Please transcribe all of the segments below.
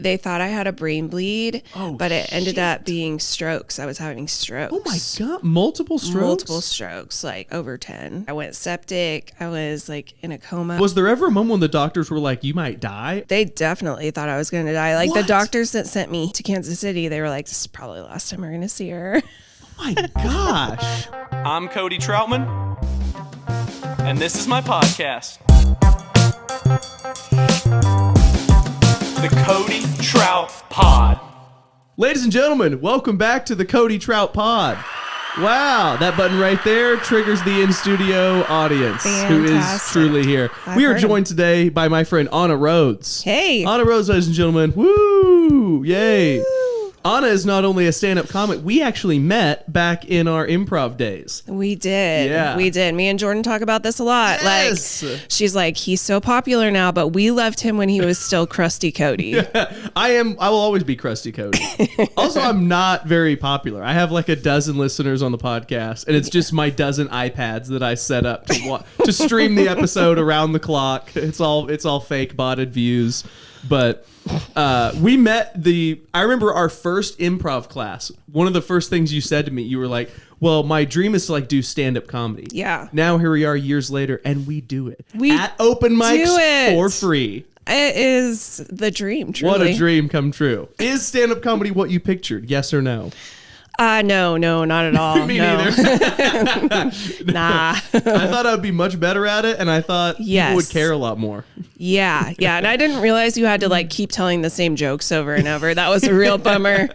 They thought I had a brain bleed, but it ended shit. up being strokes. I was having strokes. Oh my God. Multiple strokes? Multiple strokes, like over 10. I went septic. I was like in a coma. Was there ever a moment when the doctors were like, you might die? They definitely thought I was going to die. Like What? the doctors that sent me to Kansas City, they were like, this is probably the last time we're going to see her. Oh my gosh. I'm Cody Troutman, and this is my podcast, The Cody Trout Pod. Ladies and gentlemen, welcome back to the Cody Trout Pod. Wow, that button right there triggers the in-studio audience who is truly here. We are joined today by my friend Anna Rhodes. Hey. Anna Rhodes, ladies and gentlemen. Woo! Yay. Woo. Anna is not only a stand-up comic, we actually met back in our improv days. We did. Yeah. We did. Me and Jordan talk about this a lot. Yes. Like, she's like, he's so popular now, but we loved him when he was still Krusty Cody. I will always be Krusty Cody. Also, I'm not very popular. I have like a dozen listeners on the podcast, and it's just my dozen iPads that I set up to stream the episode around the clock. It's all fake botted views. But we met I remember our first improv class. One of the first things you said to me, you were like, well, my dream is to like do stand-up comedy. Yeah. Now here we are years later, and we do it. At open mics for free. It is the dream, truly. What a dream come true. Is stand-up comedy what you pictured? Yes or no? No, not at all. Me no. neither. Nah. I thought I would be much better at it, and I thought people would care a lot more. Yeah. And I didn't realize you had to like keep telling the same jokes over and over. That was a real bummer.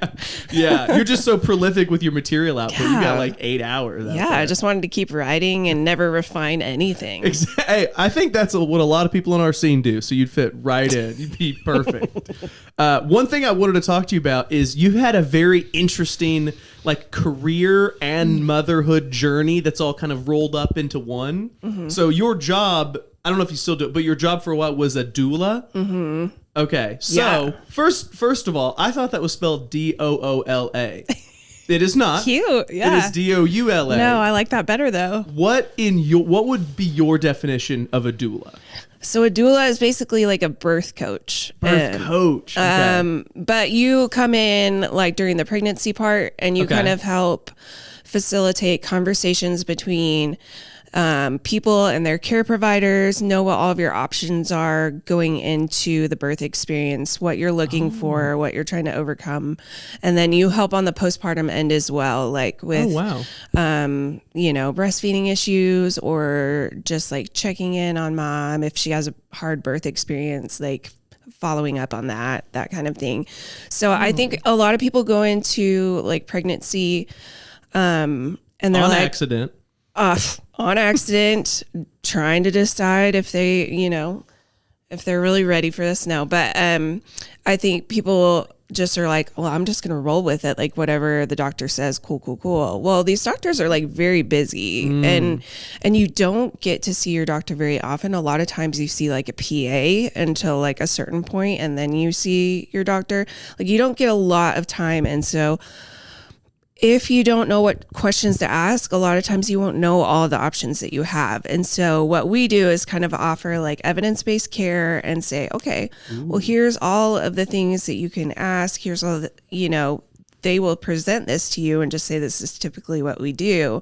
Yeah, you're just so prolific with your material output. You got like 8 hours. Yeah, I just wanted to keep writing and never refine anything. Hey, I think that's what a lot of people in our scene do. So you'd fit right in. You'd be perfect. One thing I wanted to talk to you about is you've had a very interesting like career and motherhood journey that's all kind of rolled up into one. Mm-hmm. So your job, I don't know if you still do it, but your job for a while was a doula. Mm-hmm. Okay. So first of all, I thought that was spelled Doola. It is not. Cute. Yeah. It is Doula. No, I like that better though. What would be your definition of a doula? So a doula is basically like a birth coach. Coach. Okay. But you come in like during the pregnancy part and you kind of help facilitate conversations between people and their care providers, know what all of your options are going into the birth experience, what you're looking for, what you're trying to overcome. And then you help on the postpartum end as well, like with, breastfeeding issues or just like checking in on mom if she has a hard birth experience, like following up on that kind of thing. So I think a lot of people go into like pregnancy and they're on like accident. On accident, trying to decide if they, if they're really ready for this. No, but I think people just are like, well, I'm just going to roll with it. Like whatever the doctor says, cool. Well, these doctors are like very busy and you don't get to see your doctor very often. A lot of times you see like a PA until like a certain point and then you see your doctor. Like you don't get a lot of time. And so if you don't know what questions to ask, a lot of times you won't know all the options that you have. And so what we do is kind of offer like evidence-based care and say, okay, well, here's all of the things that you can ask. Here's all the, they will present this to you and just say, this is typically what we do.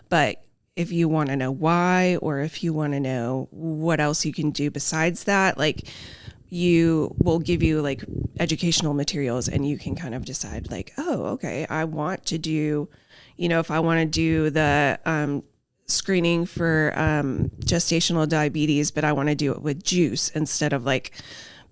But if you want to know why, or if you want to know what else you can do besides that, like you will give you like educational materials and you can kind of decide like, oh, okay, I want to do, if I want to do the screening for gestational diabetes, but I want to do it with juice instead of like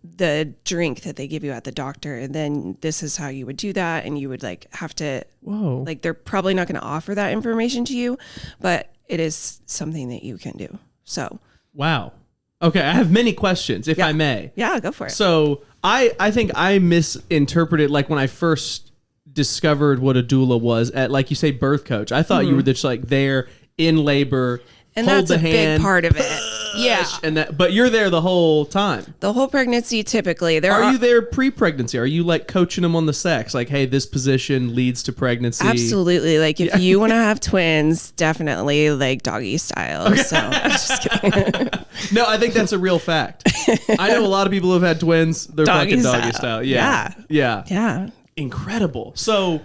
the drink that they give you at the doctor. And then this is how you would do that. And you would like have to, like, they're probably not going to offer that information to you, but it is something that you can do. So. Wow. Okay, I have many questions, if I may. Yeah, go for it. So I think I misinterpreted, like when I first discovered what a doula was at, like you say, birth coach. I thought you were just like there in labor And hold that's the a hand, big part of it. Yeah. and that, but you're there the whole time. The whole pregnancy, typically. Are you there pre-pregnancy? Are you like coaching them on the sex? Like, hey, this position leads to pregnancy. Absolutely. Like if you want to have twins, definitely like doggy style. Okay. So I'm just kidding. No, I think that's a real fact. I know a lot of people who have had twins. They're fucking doggy style. Yeah. Incredible. So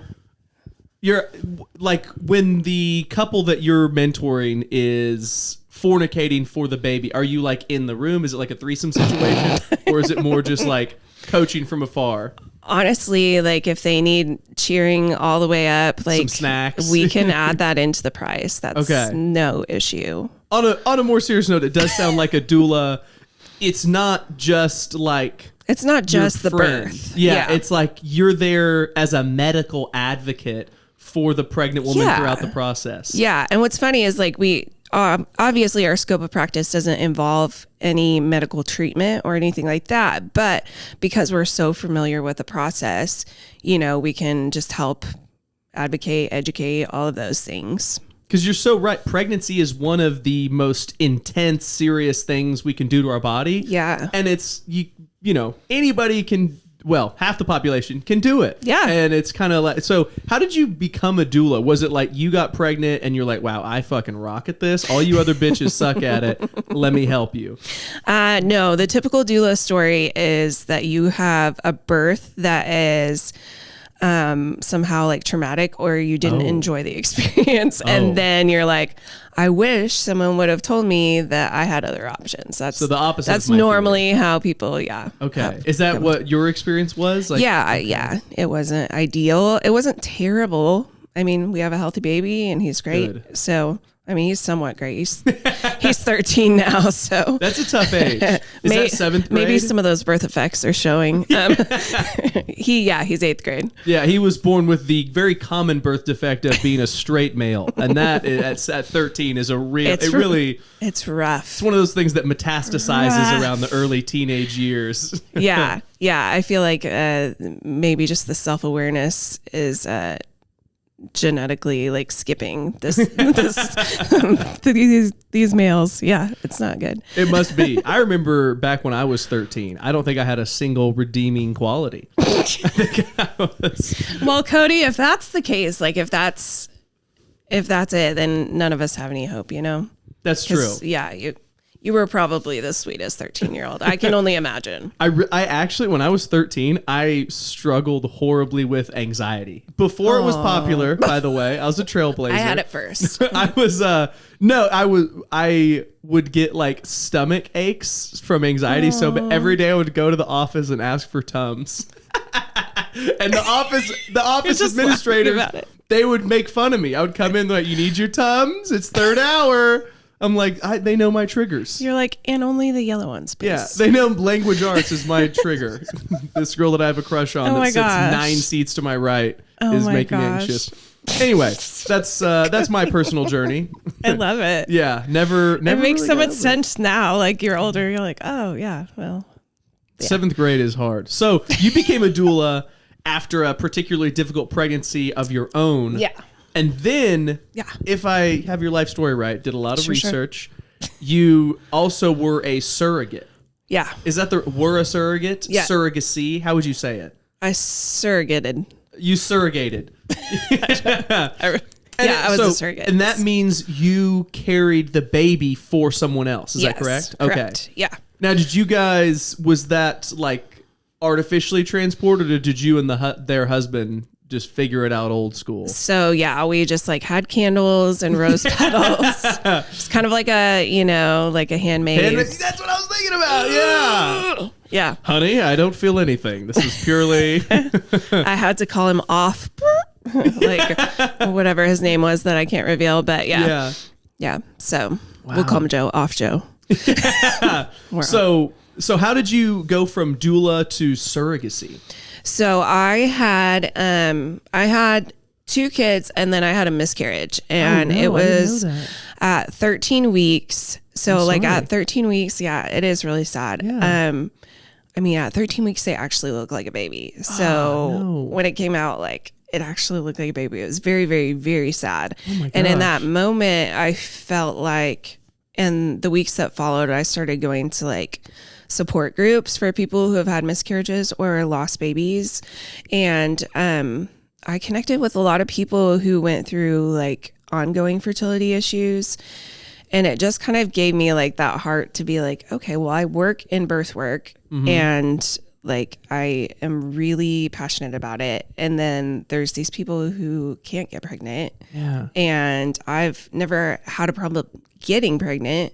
you're like, when the couple that you're mentoring is fornicating for the baby, are you like in the room? Is it like a threesome situation? Or is it more just like coaching from afar? Honestly, like if they need cheering all the way up, like some snacks, we can add that into the price. That's no issue. On a more serious note, it does sound like a doula. It's not just like, it's not just the birth. Yeah, it's like you're there as a medical advocate for the pregnant woman throughout the process. Yeah, and what's funny is like we obviously our scope of practice doesn't involve any medical treatment or anything like that, but because we're so familiar with the process, you know, we can just help advocate, educate, all of those things. Because you're so right. Pregnancy is one of the most intense, serious things we can do to our body. Yeah. And it's, you know, anybody can, well, half the population can do it. Yeah. And it's kind of like, so how did you become a doula? Was it like you got pregnant and you're like, wow, I fucking rock at this. All you other bitches suck at it. Let me help you. No, the typical doula story is that you have a birth that is somehow like traumatic, or you didn't enjoy the experience. And then you're like, I wish someone would have told me that I had other options. That's so the opposite. That's normally how people, Okay. Is that what your experience was? Like, yeah. It wasn't ideal. It wasn't terrible. I mean, we have a healthy baby and he's great. Good. So, I mean, he's somewhat great. He's 13 now, so that's a tough age. Is that 7th grade? Maybe some of those birth effects are showing. He's 8th grade. Yeah, he was born with the very common birth defect of being a straight male, and that at 13 is a real. It's rough. It's one of those things that metastasizes around the early teenage years. Yeah. I feel like maybe just the self-awareness is genetically like skipping these males. Yeah, it's not good. It must be. I remember back when I was 13, I don't think I had a single redeeming quality. Well, Cody, if that's the case, like if that's it, then none of us have any hope, you know? That's true. Yeah, you were probably the sweetest 13-year-old. I can only imagine. I actually, when I was 13, I struggled horribly with anxiety. Before it was popular, by the way, I was a trailblazer. I had it first. I would get like stomach aches from anxiety. So every day I would go to the office and ask for Tums. And the office administrators, they would make fun of me. I would come in like, you need your Tums? It's 3rd hour. I'm like, they know my triggers. You're like, and only the yellow ones, please. Yeah, they know language arts is my trigger. This girl that I have a crush on that sits 9 seats to my right is making me anxious. Anyway, that's my personal journey. I love it. Yeah, never. It makes so much sense now. Like you're older, you're like, oh yeah, well. Yeah. 7th grade is hard. So you became a doula after a particularly difficult pregnancy of your own. Yeah. And then, if I have your life story right, did a lot of research. You also were a surrogate. Yeah. Is that were a surrogate? Yeah. Surrogacy? How would you say it? I surrogated. You surrogated. I was a surrogate. And that means you carried the baby for someone else. Is that correct? Correct. Okay. Yeah. Now, did you guys, was that like artificially transported, or did you and their husband just figure it out old school? So we just like had candles and rose petals. It's kind of like a handmade. That's what I was thinking about. Yeah. Yeah. Honey, I don't feel anything. This is purely. I had to call him off, like whatever his name was that I can't reveal, but yeah. So we'll call him Joe. Off Joe. So how did you go from doula to surrogacy? So I had 2 kids and then I had a miscarriage, and it was at 13 weeks. So like at 13 weeks, it is really sad. Yeah. I mean, at 13 weeks, they actually look like a baby. So when it came out, like it actually looked like a baby. It was very, very, very sad. Oh my gosh. And in that moment, I felt like and the weeks that followed, I started going to like support groups for people who have had miscarriages or lost babies. And I connected with a lot of people who went through like ongoing fertility issues. And it just kind of gave me like that heart to be like, okay, well, I work in birth work and like I am really passionate about it. And then there's these people who can't get pregnant. Yeah. And I've never had a problem getting pregnant.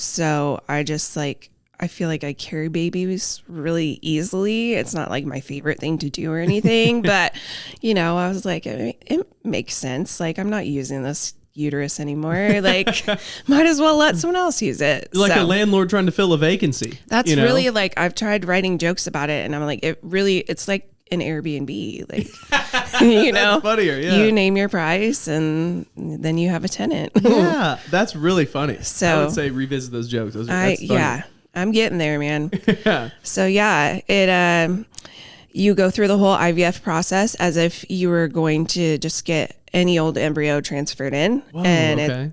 So I just like, I feel like I carry babies really easily. It's not like my favorite thing to do or anything, but you know, I was like, it makes sense. Like I'm not using this uterus anymore. Like might as well let someone else use it. Like a landlord trying to fill a vacancy. That's really like, I've tried writing jokes about it and I'm like, it's like an Airbnb. Like, you know, that's funnier, yeah. You name your price and then you have a tenant. Yeah, that's really funny. So I would say revisit those jokes. That's funny. Yeah, I'm getting there, man. Yeah. So yeah, it you go through the whole IVF process as if you were going to just get any old embryo transferred in. Whoa, and okay.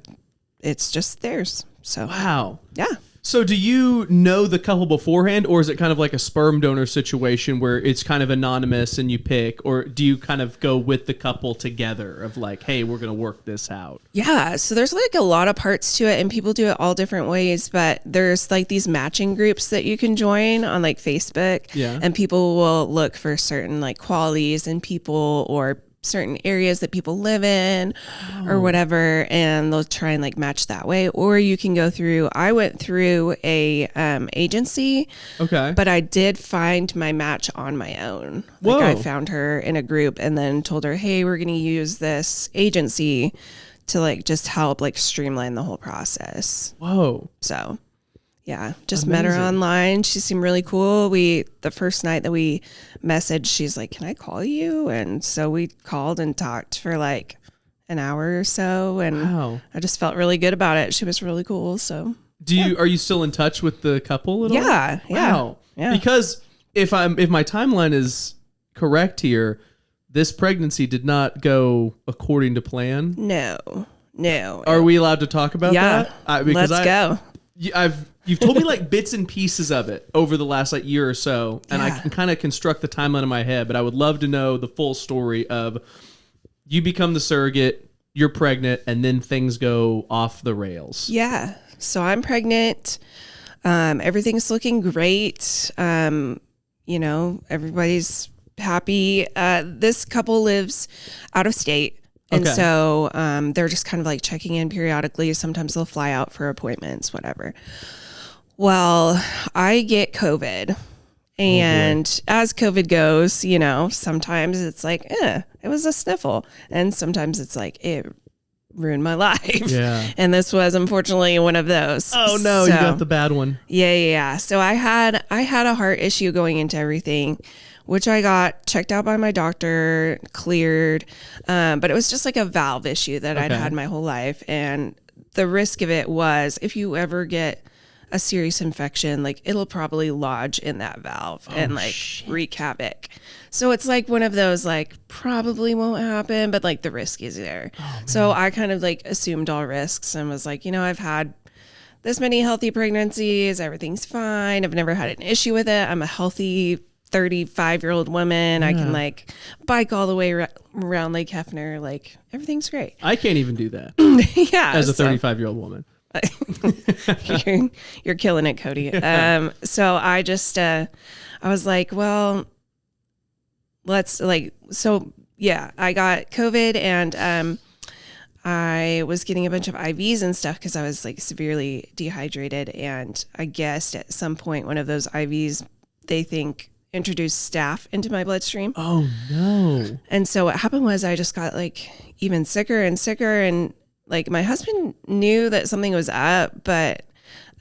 it's just theirs. So wow. Yeah. So do you know the couple beforehand, or is it kind of like a sperm donor situation where it's kind of anonymous and you pick, or do you kind of go with the couple together of like, hey, we're going to work this out? Yeah. So there's like a lot of parts to it and people do it all different ways, but there's like these matching groups that you can join on like Facebook. Yeah. And people will look for certain like qualities in people or certain areas that people live in or whatever, and they'll try and like match that way. Or you can go through, I went through a agency, Okay. but I did find my match on my own. Whoa. Like I found her in a group and then told her, hey, we're going to use this agency to like just help like streamline the whole process. Whoa. So yeah, just met her online. She seemed really cool. The first night that we messaged, she's like, can I call you? And so we called and talked for like an hour or so. And Wow. I just felt really good about it. She was really cool. So Are you still in touch with the couple at all? yeah. Wow. Yeah. Because if my timeline is correct here, this pregnancy did not go according to plan. No. Are we allowed to talk about Yeah. that? Let's go. You've told me like bits and pieces of it over the last like year or so, and I Yeah. can kind of construct the timeline in my head, but I would love to know the full story of you become the surrogate, you're pregnant, and then things go off the rails. Yeah. So I'm pregnant. Everything's looking great. You know, everybody's happy. This couple lives out of state. And Okay. so they're just kind of like checking in periodically. Sometimes they'll fly out for appointments, whatever. Well, I get COVID. And as COVID goes, you know, sometimes it's like, it was a sniffle. And sometimes it's like, it ruined my life. Yeah. And this was unfortunately one of those. Oh no, you got the bad one. Yeah. So I had a heart issue going into everything, which I got checked out by my doctor, cleared. But it was just like a valve issue that I'd had my whole life. And the risk of it was if you ever get a serious infection, like it'll probably lodge in that valve and like wreak havoc. So it's like one of those like probably won't happen, but like the risk is there. So I kind of like assumed all risks and was like, you know, I've had this many healthy pregnancies, everything's fine. I've never had an issue with it. I'm a healthy 35-year-old woman. I can like bike all the way around Lake Hefner. Like everything's great. I can't even do that Yeah. as a 35-year-old woman. You're killing it, Cody. So I just, I was like, well, let's like, so yeah, I got COVID and, I was getting a bunch of IVs and stuff because I was like severely dehydrated. And I guessed at some point, one of those IVs, they think introduced staph into my bloodstream. Oh no. And so what happened was I just got like even sicker and sicker, and like my husband knew that something was up, but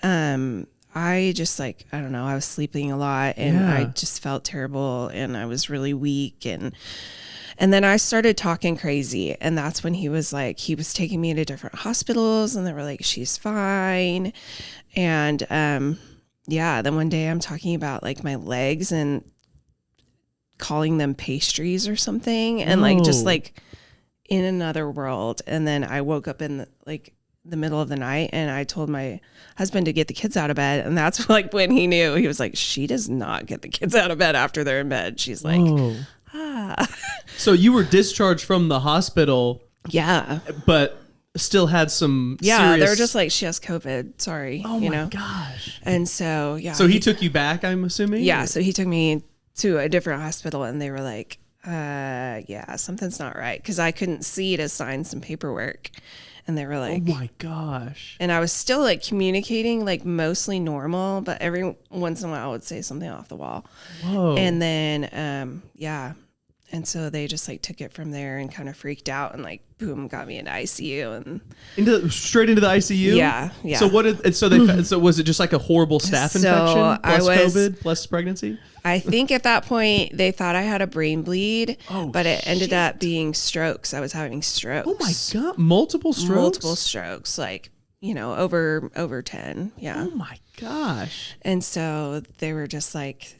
I just like, I don't know, I was sleeping a lot and I just felt terrible and I was really weak, and then I started talking crazy, and that's when he was like, he was taking me to different hospitals and they were like, she's fine. And then one day I'm talking about like my legs and calling them pastries or something, and like just like in another world. And then I woke up in the middle of the night, and I told my husband to get the kids out of bed, and that's like when he knew. He was like, she does not get the kids out of bed after they're in bed. She's like, So you were discharged from the hospital, yeah, but still had some serious... they were just like, she has COVID, sorry. Oh my gosh. And so, yeah. So he took you back, I'm assuming? Yeah, so he took me to a different hospital, and they were like, yeah, something's not right, because I couldn't see to sign some paperwork. And they were like, oh my gosh. And I was still like communicating like mostly normal, but every once in a while I would say something off the wall. Whoa. And then, yeah. And so they just like took it from there and kind of freaked out and like, boom, got me into ICU and straight into the ICU? Yeah. So what did, so was it just like a horrible staph infection plus COVID plus pregnancy? I think at that point they thought I had a brain bleed, but it ended up being strokes. I was having strokes. Oh my God. Multiple strokes? Multiple strokes, like, over 10. Yeah. Oh my gosh. And so they were just like,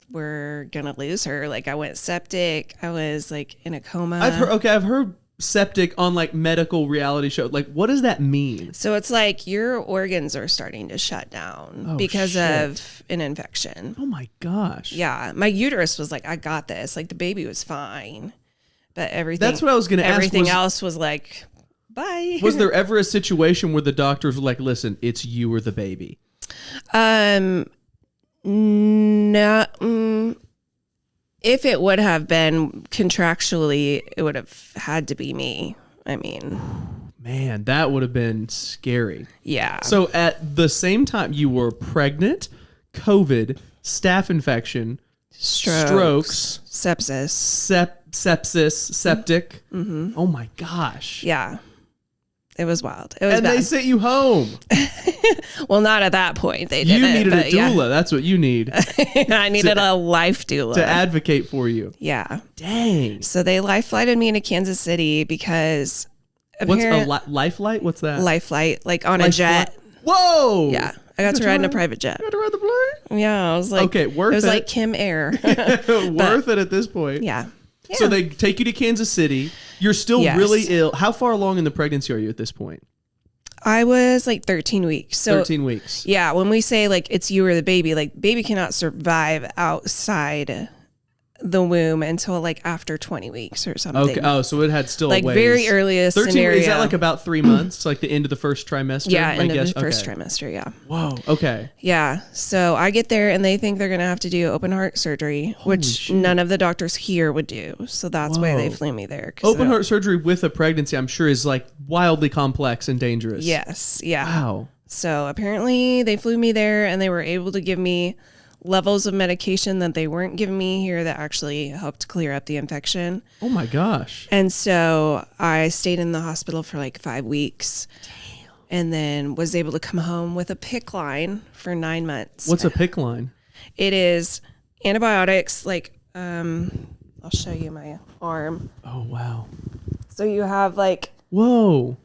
we're gonna lose her. Like, I went septic. I was like in a coma. I've heard septic on like medical reality show. Like, what does that mean? So it's like your organs are starting to shut down because of an infection. Oh my gosh. Yeah. My uterus was like, I got this. Like, the baby was fine, but everything. That's what I was gonna ask. Everything else was like, bye. Was there ever a situation where the doctors were like, listen, it's you or the baby? No. If it would have been contractually, it would have had to be me. I mean, man, that would have been scary. Yeah. So at the same time, you were pregnant, COVID, staph infection, strokes, sepsis, septic. Mm-hmm. Oh my gosh. Yeah. It was wild. It was and bad. They sent you home. Well, not at that point. They didn't. You needed a doula. Yeah. That's what you need. I needed a life doula. To advocate for you. Yeah. Dang. So they life flighted me into Kansas City because... What's a life flight? What's that? Life flight, like on a jet. Whoa. Yeah. I got to ride in a private jet. You got to ride the plane? Yeah. I was like... Okay, worth it. It was like Kim Air. Worth it at this point. Yeah. Yeah. So they take you to Kansas City. You're still really ill. How far along in the pregnancy are you at this point? I was like 13 weeks. So 13 weeks. Yeah. When we say like it's you or the baby, like baby cannot survive outside the womb until like after 20 weeks or something. Okay. Oh, so it had still like a ways. Very earliest 13 scenario. Is that like about 3 months? Like the end of the first trimester? Yeah, end of the first trimester. Yeah. Whoa. Okay. Yeah. So I get there and they think they're going to have to do open heart surgery, which none of the doctors here would do. So that's why they flew me there. Open heart surgery with a pregnancy, I'm sure, is like wildly complex and dangerous. Yes. Yeah. Wow. So apparently they flew me there and they were able to give me levels of medication that they weren't giving me here that actually helped clear up the infection. Oh my gosh. And so I stayed in the hospital for like 5 weeks. Damn. And then was able to come home with a PICC line for 9 months. What's a PICC line? It is antibiotics. Like, I'll show you my arm. Oh, wow. So you have like, whoa,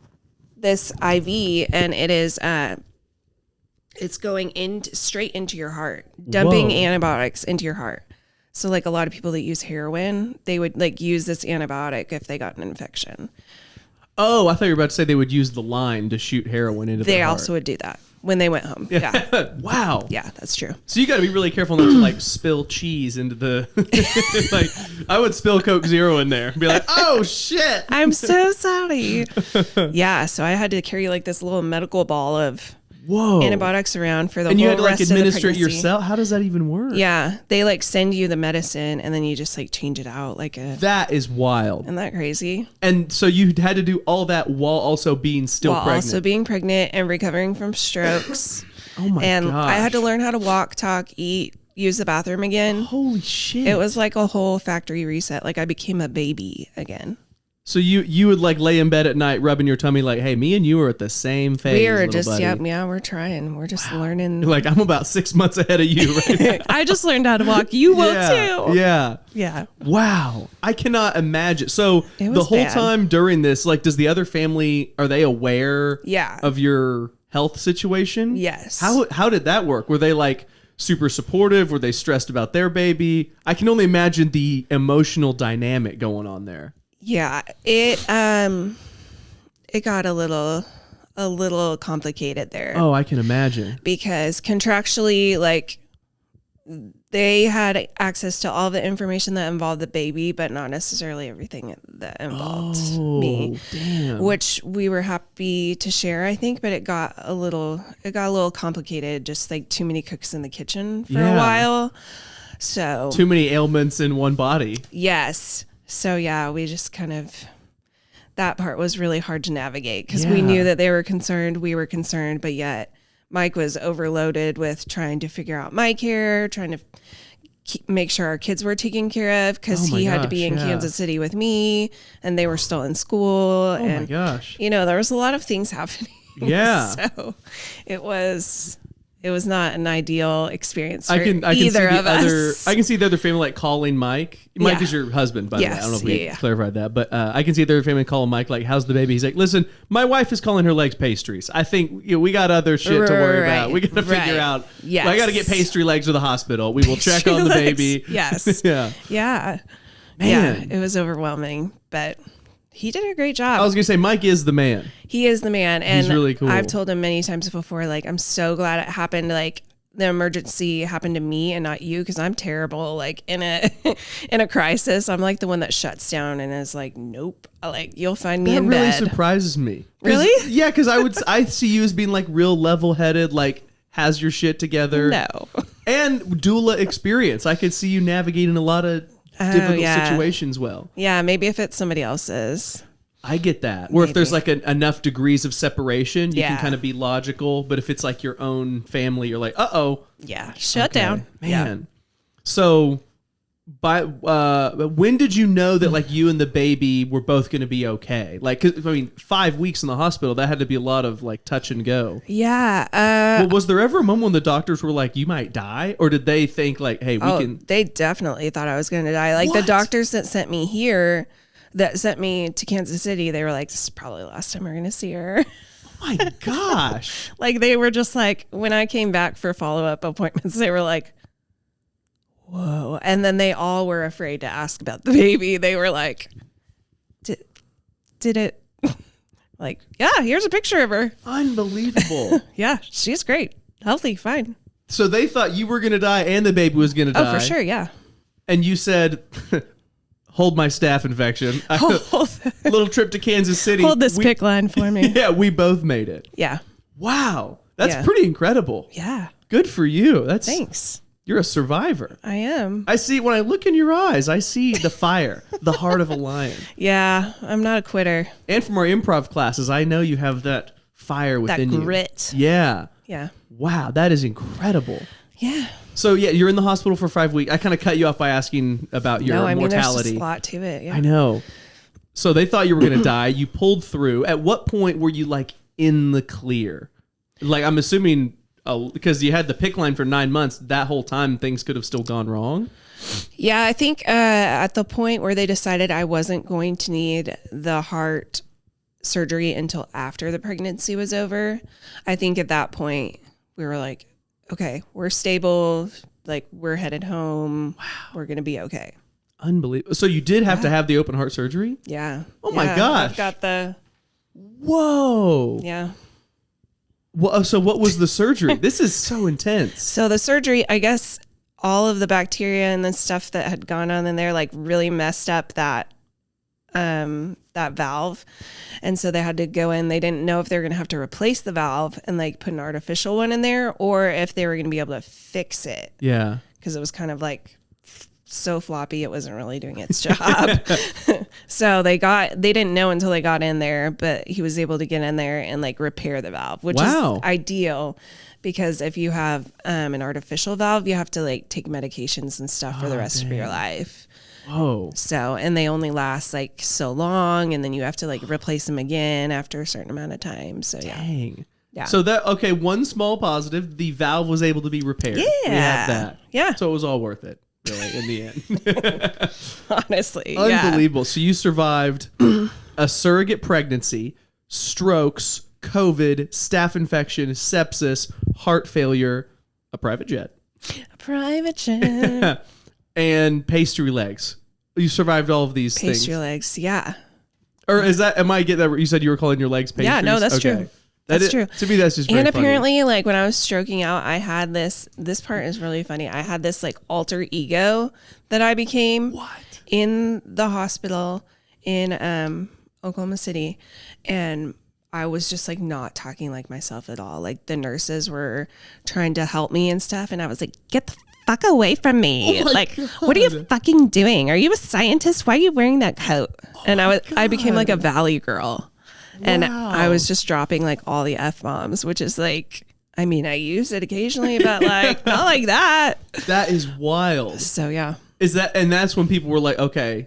this IV and it is, it's going in straight into your heart, dumping antibiotics into your heart. So like a lot of people that use heroin, they would like use this antibiotic if they got an infection. Oh, I thought you were about to say they would use the line to shoot heroin into the heart. They also would do that when they went home. Yeah. Wow. Yeah, that's true. So you got to be really careful not to like spill cheese into the, like I would spill Coke Zero in there and be like, oh shit. I'm so sorry. Yeah. So I had to carry like this little medical ball of antibiotics around for the and whole you had to like rest of the administer it pregnancy. yourself. How does that even work? Yeah, they like send you the medicine and then you just like change it out like a. That is wild. Isn't that crazy? And so you had to do all that while also being pregnant. Also being pregnant and recovering from strokes. Oh my god! And I had to learn how to walk, talk, eat, use the bathroom again. Holy shit! It was like a whole factory reset. Like I became a baby again. So you would like lay in bed at night rubbing your tummy like, hey, me and you are at the same phase. We are just, buddy. yeah, we're trying. We're just learning. Like, I'm about 6 months ahead of you right now. I just learned how to walk. You will too. Yeah. Yeah. Wow. I cannot imagine. So the whole bad. time during this, like, does the other family, are they aware of your health situation? Yes. How did that work? Were they like super supportive? Were they stressed about their baby? I can only imagine the emotional dynamic going on there. Yeah, it got a little a little complicated there. Oh, I can imagine. Because contractually, like, they had access to all the information that involved the baby, but not necessarily everything that involved me. Damn. Which we were happy to share, I think, but it got a little complicated. Just like too many cooks in the kitchen for a while. So too many ailments in one body. Yes. So yeah, we just kind of, that part was really hard to navigate because we knew that they were concerned, we were concerned, but yet Mike was overloaded with trying to figure out my care, trying to make sure our kids were taken care of because he had to be in Kansas City with me and they were still in school. Oh my gosh. You know, there was a lot of things happening. Yeah. So it was not an ideal experience for I either of us. I can see the other family like calling Mike. Mike is your husband, by the way. I don't know if we clarified that, but I can see the other family calling Mike like, "How's the baby?" He's like, "Listen, my wife is calling her legs pastries. I think we got other shit to worry about. We got to figure out. Yes. I got to get pastry legs to the hospital. We will check on the baby." Yes. Yeah. Man, it was overwhelming, but he did a great job. I was gonna say Mike is the man. He is the man, and he's really cool. I've told him many times before, like, I'm so glad it happened. Like, the emergency happened to me and not you, because I'm terrible. Like, in a crisis, I'm like the one that shuts down and is like, nope. Like, you'll find me in bed. That really surprises me. Really? Yeah, because I see you as being like real level-headed, like has your shit together. No. And doula experience. I could see you navigating a lot of difficult situations well. Yeah, maybe if it's somebody else's. I get that. Or if there's like enough degrees of separation, you can kind of be logical. But if it's like your own family, you're like, uh-oh. Yeah, shut down. Man. Yeah. So by when did you know that like you and the baby were both going to be okay? Like, 'cause, I mean, 5 weeks in the hospital, that had to be a lot of like touch and go. Yeah. Well, was there ever a moment when the doctors were like, you might die? Or did they think like, hey, we can... They definitely thought I was going to die. Like the doctors that sent me here, that sent me to Kansas City, they were like, this is probably the last time we're going to see her. Oh my gosh. Like they were just like, when I came back for follow-up appointments, they were like, whoa. And then they all were afraid to ask about the baby. They were like, did it? Like, yeah, here's a picture of her. Unbelievable. Yeah, she's great. Healthy, fine. So they thought you were going to die and the baby was going to die. Oh, for sure, yeah. And you said... hold my staph infection. Little trip to Kansas City. Hold this PICC line for me. Yeah, we both made it. Yeah. Wow. That's pretty incredible. Yeah. Good for you. Thanks. You're a survivor. I am. I see, when I look in your eyes, I see the fire, the heart of a lion. Yeah, I'm not a quitter. And from our improv classes, I know you have that fire within you. That grit. Yeah. Yeah. Wow, that is incredible. Yeah. So yeah, you're in the hospital for 5 weeks. I kind of cut you off by asking about your mortality. There's just a lot to it. Yeah. I know. So they thought you were going to die. You pulled through. At what point were you like in the clear? Like, I'm assuming because you had the PICC line for 9 months, that whole time things could have still gone wrong. Yeah, I think at the point where they decided I wasn't going to need the heart surgery until after the pregnancy was over, I think at that point we were like, okay, we're stable. Like, we're headed home. Wow. We're going to be okay. Unbelievable. So you did have to have the open heart surgery? Yeah. Oh my gosh. I've got the... Whoa. Yeah. Well, so what was the surgery? This is so intense. So the surgery, I guess all of the bacteria and the stuff that had gone on in there, like, really messed up that valve. And so they had to go in. They didn't know if they were going to have to replace the valve and like put an artificial one in there, or if they were going to be able to fix it. Yeah. Because it was kind of like so floppy, it wasn't really doing its job. So they didn't know until they got in there, but he was able to get in there and like repair the valve, which is ideal. Because if you have an artificial valve, you have to like take medications and stuff for the rest of your life. Whoa. So, and they only last like so long, and then you have to like replace them again after a certain amount of time. So Dang. Yeah. So one small positive, the valve was able to be repaired. Yeah. We have that. Yeah. So it was all worth it, really, in the end. Honestly. Unbelievable. So you survived a surrogate pregnancy, strokes, COVID, staph infection, sepsis, heart failure, a private jet. A private jet. And pastry legs. You survived all of these things. Pastry legs, yeah. Or is that, am I getting that? You said you were calling your legs pastries? Yeah, no, that's true. That's true. To me, that's just very and funny. apparently, like when I was stroking out, I had this part is really funny. I had this like alter ego that I became in the hospital in Oklahoma City. And I was just like not talking like myself at all. Like the nurses were trying to help me and stuff. And I was like, get the fuck away from me. Like, what are you fucking doing? Are you a scientist? Why are you wearing that coat? And I became like a valley girl. And I was just dropping like all the F-bombs, which is like, I mean, I use it occasionally, but like not like that. That is wild. So yeah. And that's when people were like, okay,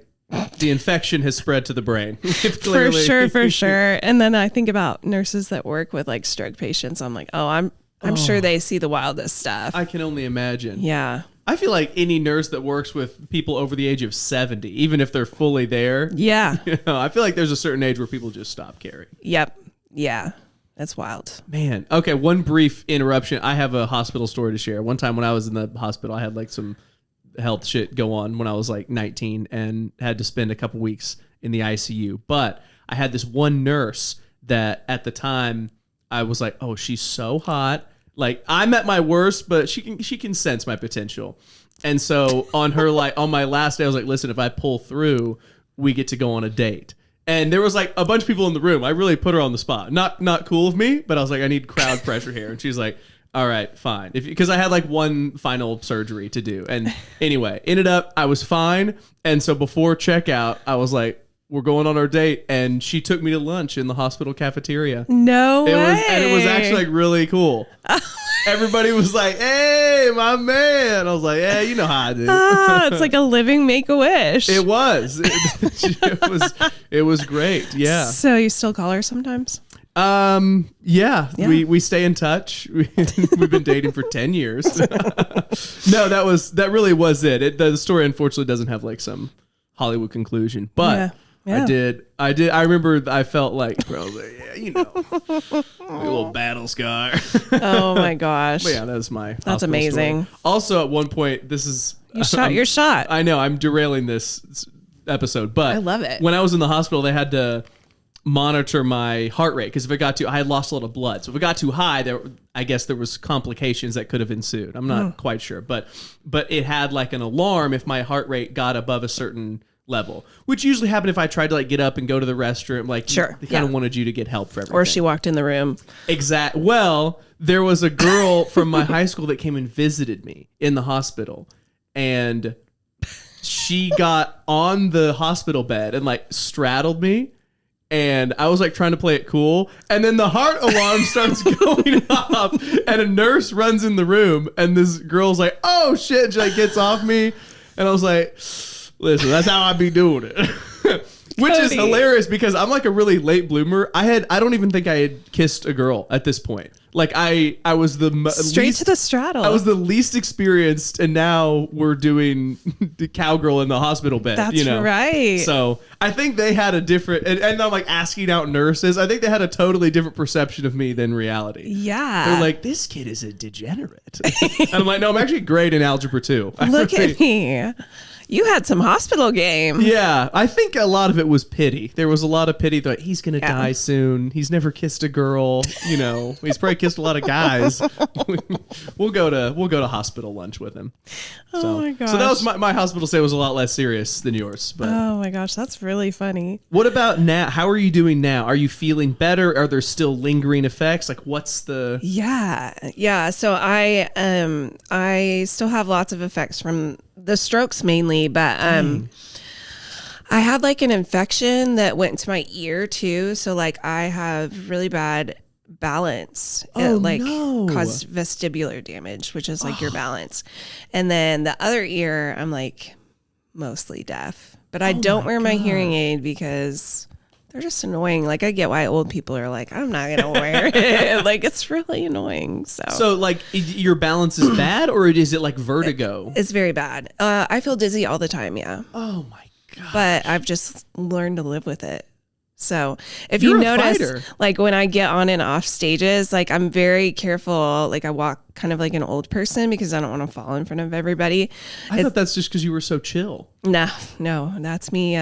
the infection has spread to the brain. For sure. And then I think about nurses that work with like stroke patients. I'm like, I'm sure they see the wildest stuff. I can only imagine. Yeah. I feel like any nurse that works with people over the age of 70, even if they're fully there. Yeah. I feel like there's a certain age where people just stop caring. Yep. Yeah. That's wild. Man. Okay. One brief interruption. I have a hospital story to share. One time when I was in the hospital, I had like some health shit go on when I was like 19 and had to spend a couple weeks in the ICU. But I had this one nurse that at the time I was like, oh, she's so hot. Like I'm at my worst, but she can sense my potential. And so on my last day, I was like, listen, if I pull through, we get to go on a date. And there was like a bunch of people in the room. I really put her on the spot. Not cool of me, but I was like, I need crowd pressure here. And she's like, all right, fine. Because I had like one final surgery to do. And anyway, ended up, I was fine. And so before checkout, I was like, we're going on our date. And she took me to lunch in the hospital cafeteria. No way. And it was actually like really cool. Everybody was like, hey, my man. I was like, yeah, you know how I do. It's like a living Make-A-Wish. It was. It was great. Yeah. So you still call her sometimes? Yeah. We stay in touch. We've been dating for 10 years. No, that really was it. The story unfortunately doesn't have like some Hollywood conclusion, but I did. I remember I felt like, bro, yeah, you know, a little battle scar. Oh my gosh. But yeah, that's amazing. Story. Also, at one point, this is you shot your shot. I know I'm derailing this episode, but I love it. When I was in the hospital, they had to monitor my heart rate because I had lost a lot of blood. So if it got too high, I guess there was complications that could have ensued. I'm not quite sure, but it had like an alarm if my heart rate got above a certain level, which usually happened if I tried to like get up and go to the restroom. Like, sure, they kind of wanted you to get help for everything. Or she walked in the room. Exactly. Well, there was a girl from my high school that came and visited me in the hospital, and she got on the hospital bed and like straddled me. And I was like trying to play it cool. And then the heart alarm starts going off and a nurse runs in the room and this girl's like, oh shit. And she like gets off me. And I was like, listen, that's how I be doing it. Which is hilarious because I'm like a really late bloomer. I don't even think I had kissed a girl at this point. Like I was the straight to the straddle. I was the least experienced, and now we're doing the cowgirl in the hospital bed. That's right. So I think they had a different, and I'm like asking out nurses. I think they had a totally different perception of me than reality. Yeah, they're like, this kid is a degenerate. And I'm like, no, I'm actually great in algebra too. Look at me. You had some hospital game. Yeah, I think a lot of it was pity. There was a lot of pity that he's going to die soon. He's never kissed a girl. You know, he's probably kissed a lot of guys. We'll go to hospital lunch with him. Oh my gosh. So that was my hospital stay was a lot less serious than yours. But oh my gosh, that's really funny. What about now? How are you doing now? Are you feeling better? Are there still lingering effects? Like what's the? Yeah. So I still have lots of effects from the strokes mainly, but I had like an infection that went into my ear too. So like I have really bad balance. It caused vestibular damage, which is like your balance. And then the other ear, I'm like mostly deaf, but I don't wear my hearing aid because they're just annoying. Like I get why old people are like, I'm not gonna wear it. Like it's really annoying. So like your balance is bad, or is it like vertigo? It's very bad. I feel dizzy all the time. Yeah. Oh my god. But I've just learned to live with it. So if you notice, like when I get on and off stages, like I'm very careful. Like I walk kind of like an old person because I don't want to fall in front of everybody. I thought that's just because you were so chill. No, that's me.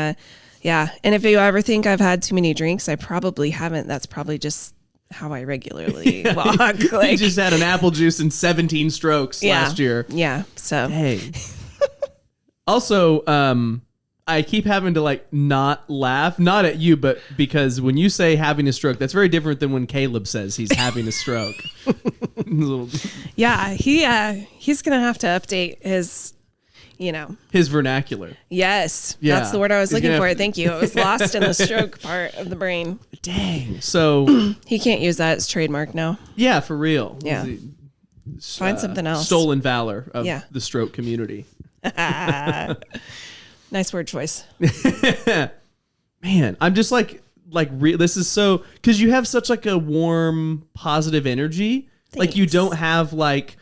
Yeah. And if you ever think I've had too many drinks, I probably haven't. That's probably just how I regularly walk. You Like, just had an apple juice and 17 strokes last year. Yeah. So, Hey. Also, I keep having to like not laugh, not at you, but because when you say having a stroke, that's very different than when Caleb says he's having a stroke. yeah, he's going to have to update his, His vernacular. Yes. Yeah. That's the word I was He's looking gonna for. have to- Thank you. It was lost in the stroke part of the brain. Dang. So, He can't use that as trademark now. yeah, for real. Yeah. Find something else. Stolen valor of Yeah. the stroke community. Nice word choice. Man, I'm just this is so, because you have such like a warm, positive energy. Like you Thanks. don't have like,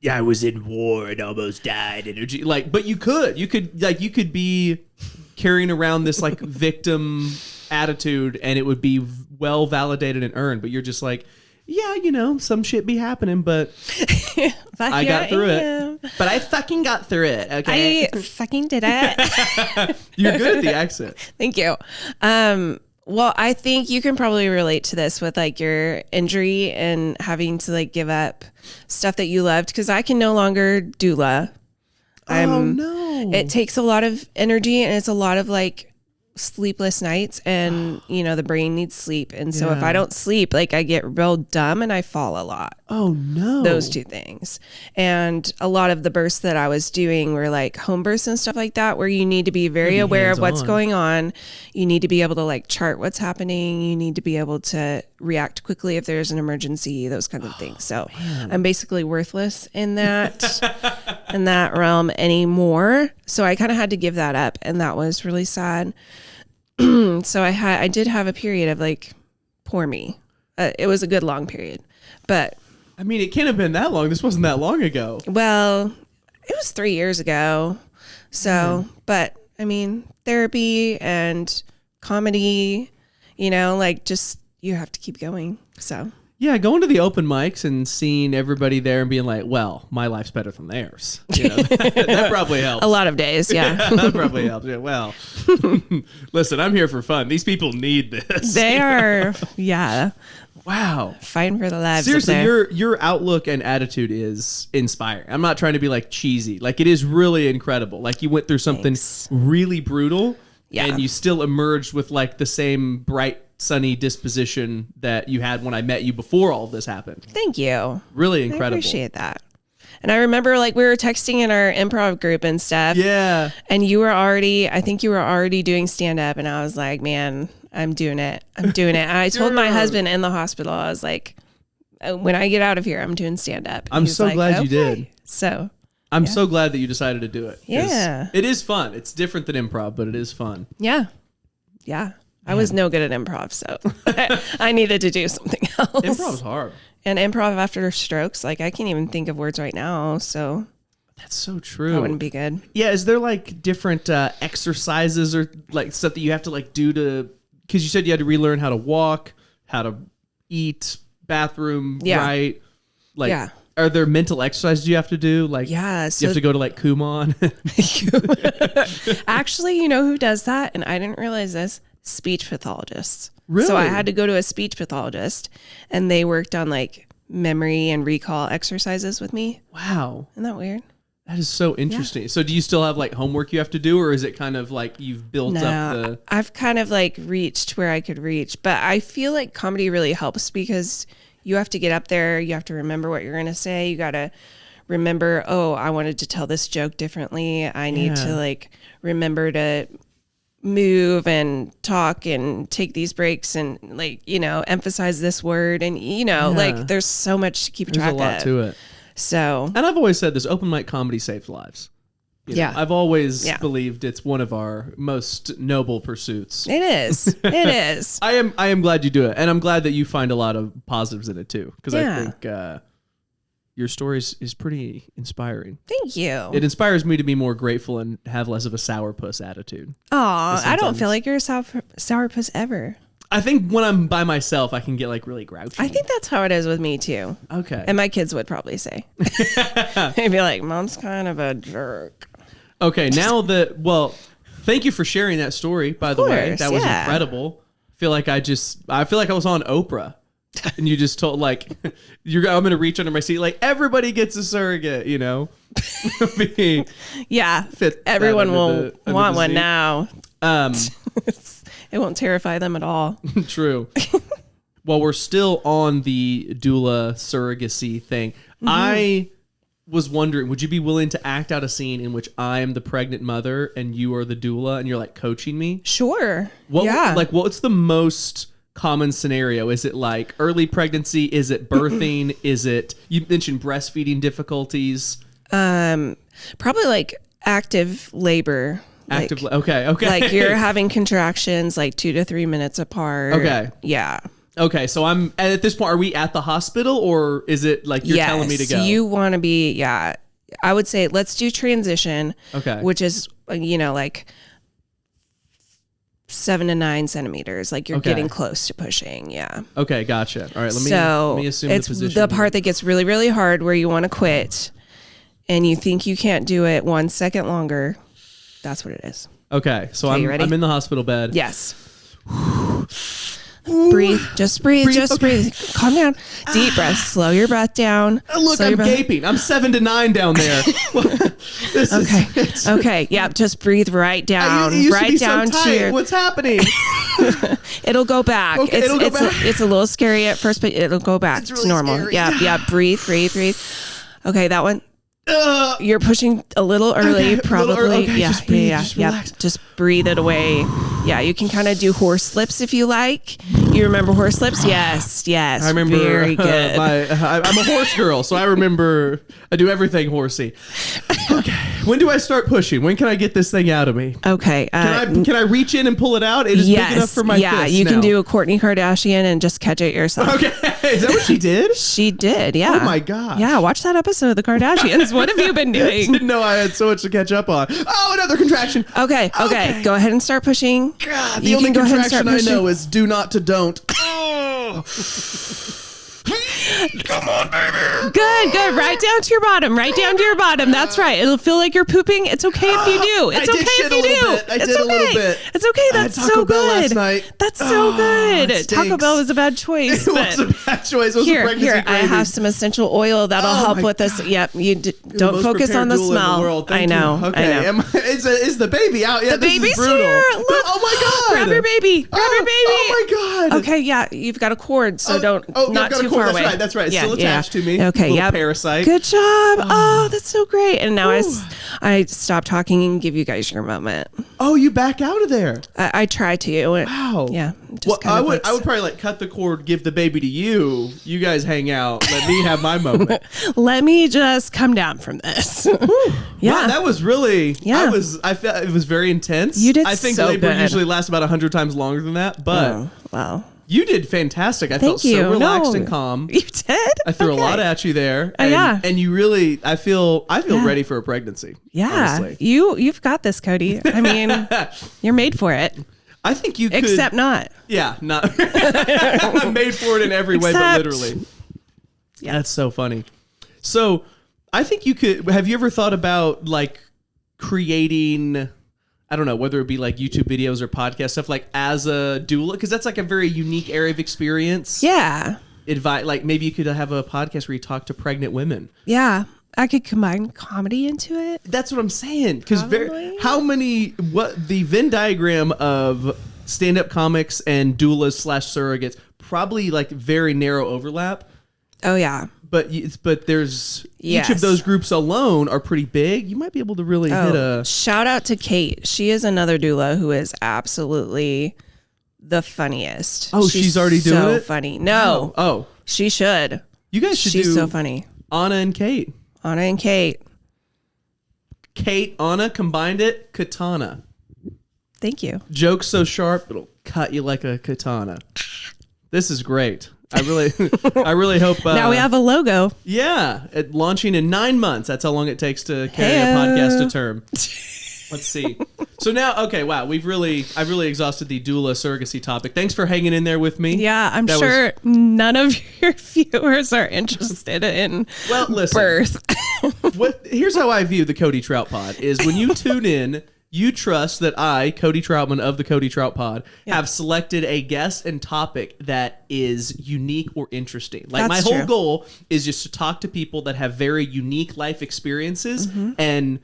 yeah, I was in war and almost died energy. Like, but you could be carrying around this like victim attitude and it would be well validated and earned. But you're just like, yeah, some shit be happening, but I got through it. But I fucking got through it. Okay. I fucking did it. You're good at the accent. Thank you. Well, I think you can probably relate to this with like your injury and having to like give up stuff that you loved, because I can no longer doula. Oh no. It takes a lot of energy and it's a lot of like sleepless nights, and the brain needs sleep, and so if Yeah. I don't sleep, like I get real dumb and I fall a lot. Oh no. Those two things. And a lot of the bursts that I was doing were like home bursts and stuff like that, where you need to be very aware of what's hands-on. going on. You need to be able to like chart what's happening. You need to be able to react quickly if there's an emergency, those kinds of things. So I'm basically worthless in that realm anymore. So I kind of had to give that up, and that was really sad. So I did have a period of like, poor me. It was a good long period, but I mean, it can't have been that long. This wasn't that long ago. well, it was 3 years ago. So, but I mean, therapy and comedy, like just, you have to keep going. So Yeah, going to the open mics and seeing everybody there and being like, well, my life's better than theirs. That probably helps. a lot of days. Yeah. That probably helps. Yeah, well, listen, I'm here for fun. These people need this. They are, yeah, Wow. fighting for the lives. Seriously, up there. your outlook and attitude is inspiring. I'm not trying to be like cheesy. Like it is really incredible. Like you went through something Thanks. really brutal, Yeah. and you still emerged with like the same bright, sunny disposition that you had when I met you before all of this happened. Thank you. Really I incredible. appreciate that. And I remember like we were texting in our improv group and stuff. Yeah. And I think you were already doing stand up, and I was like, man, I'm doing it. And I told my husband in the hospital, I was like, when I get out of here, I'm doing stand up. I'm so glad you did. So I'm so glad that you decided to do it. 'Cause Yeah. It is fun. It's different than improv, but it is fun. yeah. I was no good at improv, so I needed to do something else. Improv's hard. And improv after strokes, like I can't even think of words right now, so That's so true. that wouldn't be good. Yeah, is there like different exercises or like stuff that you have to like do to, because you said you had to relearn how to walk, how to eat, bathroom, Yeah. right? Like, Yeah. are there mental exercises you have to do? Like, Yeah, you so have to go to like Kumon. actually, you know who does that? And I didn't realize this. Speech pathologists. Really? So I had to go to a speech pathologist, and they worked on like memory and recall exercises with me. Wow, Isn't that weird? that is so interesting. So do you still have like homework you have to do, or is it kind of like you've built up the? I've kind of like reached where I could reach, but I feel like comedy really helps because you have to get up there. You have to remember what you're going to say. You got to remember, oh, I wanted to tell this joke differently. I need to like remember to move and talk and take these breaks and like, emphasize this word. And, like there's so much to keep There's track a lot of. to it. So, And I've always said this: open mic comedy saves lives. You know, Yeah. I've always Yeah. believed it's one of our most noble pursuits. it is. It is. I am glad you do it, and I'm glad that you find a lot of positives in it too, because I Yeah. think your story is pretty inspiring. Thank you. It inspires me to be more grateful and have less of a sourpuss attitude. Aw, I don't sometimes- feel like you're a sourpuss ever. I think when I'm by myself, I can get like really grouchy. I think that's how it is with me too. Okay. And my kids would probably say. They'd be like, Mom's kind of a jerk. Okay. Thank you for sharing that story. By the way, course, that was yeah. incredible. I feel like I was on Oprah. And you just told like, I'm going to reach under my seat. Like everybody gets a surrogate, you know? Yeah. Everyone will want one now. It won't terrify them at all. True. While we're still on the doula surrogacy thing, I was wondering, would you be willing to act out a scene in which I am the pregnant mother and you are the doula and you're like coaching me? Sure. What's the most common scenario? Is it like early pregnancy? Is it birthing? Is it, you mentioned breastfeeding difficulties? Probably like active labor. Okay. Like you're having contractions like 2 to 3 minutes apart. Okay. Yeah. Okay, so I'm at this point. Are we at the hospital, or is it like you're telling me to go? You want to be? Yeah, I would say let's do transition. Okay, which is like 7 to 9 centimeters. Like you're getting close to pushing. Yeah. Okay, gotcha. All right, let me assume it's the position. The part that gets really, really hard where you want to quit, and you think you can't do it 1 second longer. That's what it is. Okay, so I'm in the hospital bed. Yes. Breathe. Just breathe. Breathe. Calm down. Deep breath. Slow your breath down. Look, I'm gaping. I'm 7 to 9 down there. Okay. Yeah. Just breathe right down. Right down to your. What's happening? It'll go back. Okay, it'll go back. It's a little scary at first, but it'll go back. It's really to normal. scary. Yeah. Breathe. Okay, that one. You're pushing a little early, probably. Okay, yeah, just breathe, yeah. just relax. Just breathe it away. Yeah, you can kind of do horse slips if you like. You remember horse slips? Yes. I remember. Very good. I'm a horse girl, so I remember. I do everything horsey. Okay. When do I start pushing? When can I get this thing out of me? Okay. Can I reach in and pull it out? It is big enough for my fist you now. can do a Kourtney Kardashian and just catch it yourself. Okay. Is that what she did? She did. Yeah. Oh my gosh. Yeah. Watch that episode of the Kardashians. What have you been doing? I didn't know I had so much to catch up on. Oh, another contraction. Okay. Go ahead and start pushing. God, the only contraction I know is do not to don't. Oh. Come on, baby. Good. Right down to your bottom. That's right. It'll feel like you're pooping. It's okay if you do. It's okay if you do. I did a little bit. It's okay. That's so good. Last night. That's so good. Taco Bell was a bad choice. It was a bad choice. It was a pregnancy here. I have some essential oil that'll help with this. Yep. You don't focus on the smell. I know. Okay. Is the baby out? Yeah. The baby's brutal. here. Look. Oh my God. Grab your baby. Oh my God. Okay. Yeah. You've got a cord, so not too far away. That's right. It's still attached to me. Okay. Little parasite. Good job. Oh, that's so great. And now I stop talking and give you guys your moment. Oh, you back out of there. I try to. Wow. Yeah. Well, I would probably like cut the cord, give the baby to you. You guys hang out. Let me have my moment. Let me just come down from this. Yeah. Wow, that was really. Yeah. I felt it was very intense. You did. I think so labor good. usually lasts about 100 times longer than that, but wow. You did fantastic. I felt you. so relaxed and calm. You did? I threw a lot at you there. And, yeah. And you really, I feel ready for a pregnancy. Yeah. Honestly. You've got this, Cody. I mean, you're made for it. I think you could. Except not. Yeah, not. I'm made for it in every way, but literally. Yeah. That's so funny. So I think you could, have you ever thought about like creating, I don't know, whether it be like YouTube videos or podcast stuff, like as a doula, because that's like a very unique area of experience. Yeah. Like maybe you could have a podcast where you talk to pregnant women. Yeah. I could combine comedy into it. That's what I'm saying. Because what the Venn diagram of stand-up comics and doulas / surrogates, probably like very narrow overlap. Oh yeah. But there's each of those groups alone are pretty big. You might be able to really hit a shout out to Kate. She is another doula who is absolutely the funniest. Oh, she's already doing it? So funny. No. Oh. She should. You guys should She's so funny. Anna and Kate. Kate, Anna, combined it, katana. Thank you. Joke so sharp, it'll cut you like a katana. This is great. I really hope. Now we have a logo. Yeah, launching in 9 months. That's how long it takes to carry a podcast to term. Let's see. So now, okay, wow, I've really exhausted the doula surrogacy topic. Thanks for hanging in there with me. Yeah, I'm sure none of your viewers are interested in birth. Here's how I view the Cody Trout Pod is when you tune in, you trust that I, Cody Troutman of the Cody Trout Pod, have selected a guest and topic that is unique or interesting. Like That's my whole true. goal is just to talk to people that have very unique life experiences and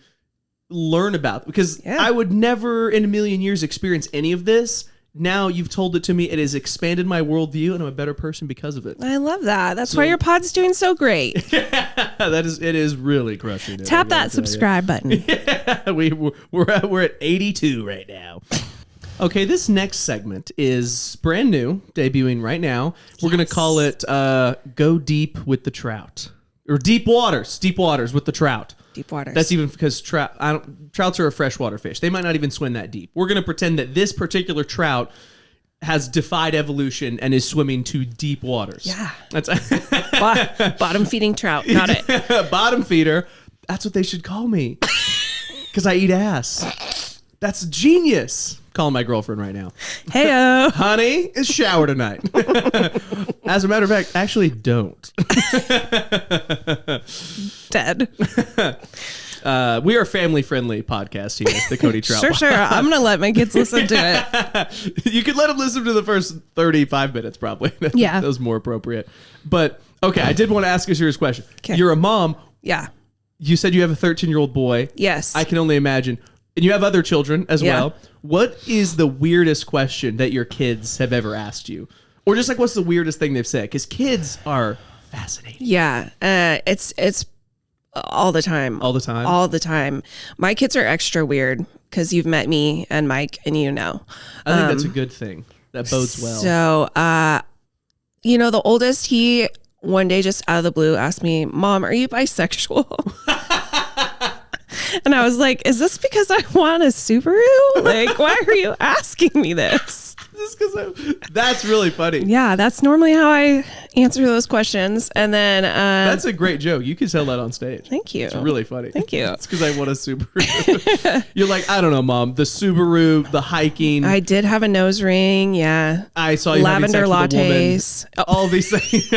learn about, because I would never in a million years experience any of this. Now you've told it to me. It has expanded my worldview, and I'm a better person because of it. I love that. That's why your pod's doing so great. It is really crushing it. Tap that subscribe button. We're at 82 right now. Okay, this next segment is brand new, debuting right now. We're gonna call it "Go Deep with the Trout," or Deep Waters with the Trout. Deep waters. That's even because trouts are a freshwater fish. They might not even swim that deep. We're going to pretend that this particular trout has defied evolution and is swimming to deep waters. Yeah. That's Bottom feeding trout. Got it. Bottom feeder. That's what they should call me. Because I eat ass. That's genius. Calling my girlfriend right now. Heyo. Honey, it's shower tonight. As a matter of fact, actually don't. Dead. We are a family-friendly podcast here at the Cody Trout. Sure. I'm going to let my kids listen to it. You could let them listen to the first 35 minutes, probably. Yeah. That was more appropriate. But, okay, I did want to ask a serious question. Okay. You're a mom. Yeah. You said you have a 13-year-old boy. Yes. I can only imagine. And you have other children as well. What is the weirdest question that your kids have ever asked you? Or just like, what's the weirdest thing they've said? Because kids are fascinating. Yeah. It's all the time. All the time? All the time. My kids are extra weird because you've met me and Mike and you know. I think that's a good thing. That bodes well. So, the oldest, he one day just out of the blue asked me, Mom, are you bisexual? And I was like, is this because I want a Subaru? Like, why are you asking me this? That's really funny. Yeah, that's normally how I answer those questions. And then that's a great joke. You can tell that on stage. Thank you. It's really funny. Thank you. It's because I want a Subaru. You're like, I don't know, Mom. The Subaru, the hiking. I did have a nose ring. Yeah. I saw you lavender lattes. All these things.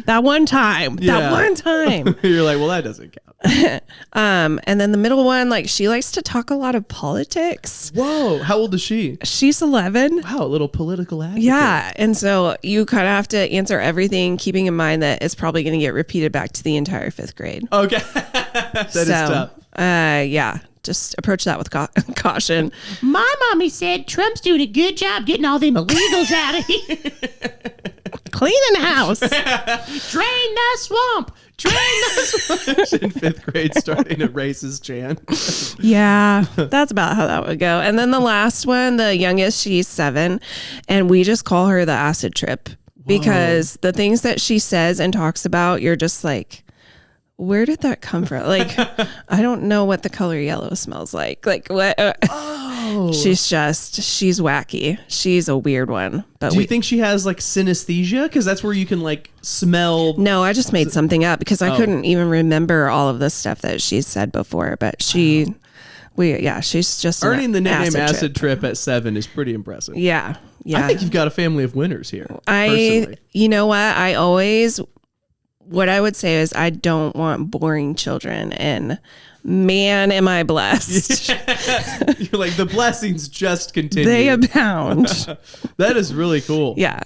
That one time. You're like, well, that doesn't count. And then the middle one, like, she likes to talk a lot of politics. Whoa. How old is she? She's 11. Wow, a little political advocate. Yeah. And so you kind of have to answer everything, keeping in mind that it's probably going to get repeated back to the entire 5th grade. Okay. That is tough. Yeah. Just approach that with caution. My mommy said Trump's doing a good job getting all them illegals out of here. Cleaning the house. Drain the swamp. In 5th grade, starting to race his Chan. Yeah, that's about how that would go. And then the last one, the youngest, she's 7, and we just call her the acid trip because the things that she says and talks about, you're just like, where did that come from? Like, I don't know what the color yellow smells like. Like, what? She's wacky. She's a weird one. But do you think she has like synesthesia? Because that's where you can like smell. No, I just made something up because I couldn't even remember all of the stuff that she said before. But she's just earning the nickname acid trip at 7 is pretty impressive. Yeah. I think you've got a family of winners here. You know what? What I would say is I don't want boring children, and man, am I blessed. You're like, the blessings just continue. They abound. That is really cool. Yeah.